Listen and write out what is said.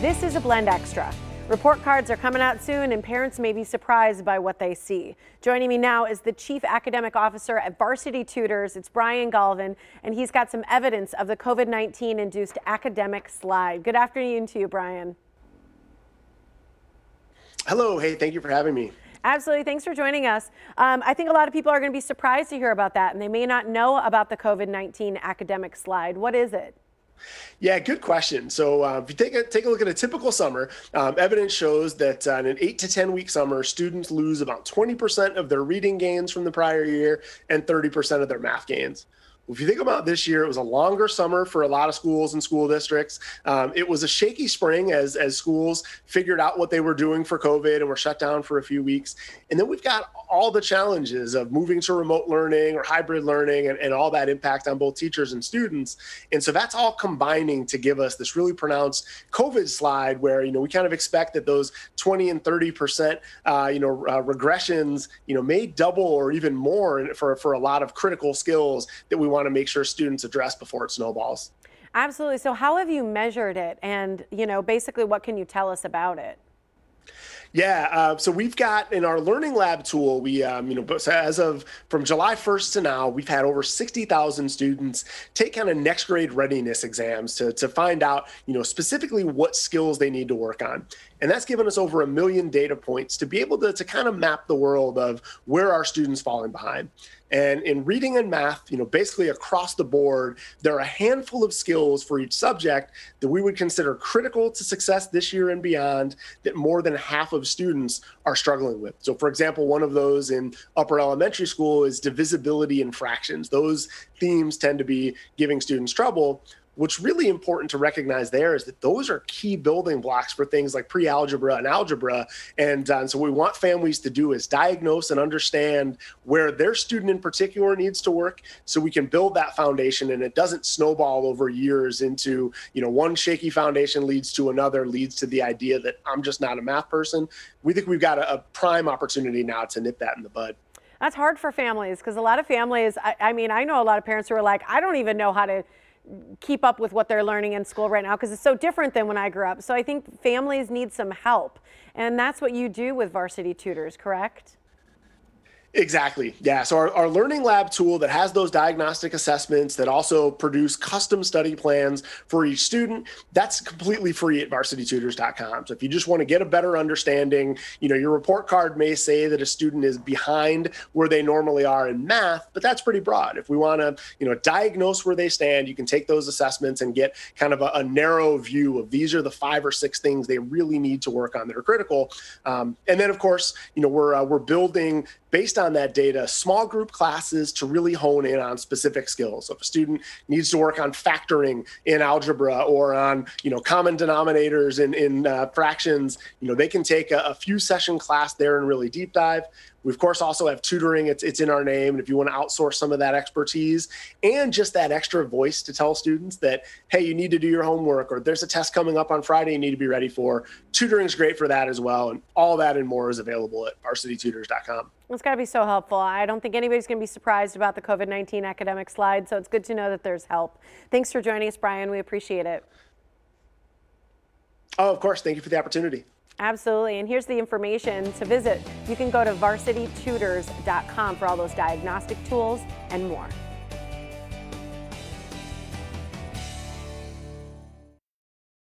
This is a Blend Extra. Report cards are coming out soon, and parents may be surprised by what they see. Joining me now is the Chief Academic Officer at Varsity Tutors. It's Brian Galvin, and he's got some evidence of the COVID-19 induced academic slide. Good afternoon to you, Brian. Hello. Hey, thank you for having me. Absolutely. Thanks for joining us. I think a lot of people are going to be surprised to hear about that, and they may not know about the COVID-19 academic slide. What is it? Yeah, good question. So if you take a look at a typical summer, evidence shows that in an 8 to 10 week summer, students lose about 20% of their reading gains from the prior year and 30% of their math gains. If you think about this year, it was a longer summer for a lot of schools and school districts. It was a shaky spring as schools figured out what they were doing for COVID and were shut down for a few weeks. And then we've got all the challenges of moving to remote learning or hybrid learning and all that impact on both teachers and students. And so that's all combining to give us this really pronounced COVID slide where, we kind of expect that those 20 and 30%, regressions, may double or even more for a lot of critical skills that we want to make sure students address before it snowballs. Absolutely. So how have you measured it? And, basically, what can you tell us about it? Yeah, so we've got in our Learning Lab tool, we, as of from July 1st to now, we've had over 60,000 students take kind of next grade readiness exams to find out, specifically what skills they need to work on. And that's given us over 1 million data points to be able to kind of map the world of where our students falling behind. And in reading and math, basically across the board, there are a handful of skills for each subject that we would consider critical to success this year and beyond that more than half of students are struggling with. So for example, one of those in upper elementary school is divisibility and fractions. Those themes tend to be giving students trouble. What's really important to recognize there is that those are key building blocks for things like pre-algebra and algebra. And so what we want families to do is diagnose and understand where their student in particular needs to work so we can build that foundation and it doesn't snowball over years into, one shaky foundation leads to another, leads to the idea that I'm just not a math person. We think we've got a prime opportunity now to nip that in the bud. That's hard for families because a lot of families, I know a lot of parents who are like, I don't even know how to keep up with what they're learning in school right now because it's so different than when I grew up. So I think families need some help. And that's what you do with Varsity Tutors, correct? Exactly. Yeah. So our Learning Lab tool that has those diagnostic assessments that also produce custom study plans for each student, that's completely free at varsitytutors.com. So if you just want to get a better understanding, your report card may say that a student is behind where they normally are in math, but that's pretty broad. If we want to, diagnose where they stand, you can take those assessments and get kind of a narrow view of these are the 5 or 6 things they really need to work on that are critical. And then, of course, we're building based on that data, small group classes to really hone in on specific skills. So if a student needs to work on factoring in algebra or on, common denominators in fractions, they can take a few session class there and really deep dive. We, of course, also have tutoring. It's in our name. And if you want to outsource some of that expertise and just that extra voice to tell students that, hey, you need to do your homework or there's a test coming up on Friday you need to be ready for, tutoring is great for that as well. And all that and more is available at varsitytutors.com. It's got to be so helpful. I don't think anybody's going to be surprised about the COVID-19 academic slide, so it's good to know that there's help. Thanks for joining us, Brian. We appreciate it. Oh, of course. Thank you for the opportunity. Absolutely. And here's the information to visit. You can go to varsitytutors.com for all those diagnostic tools and more.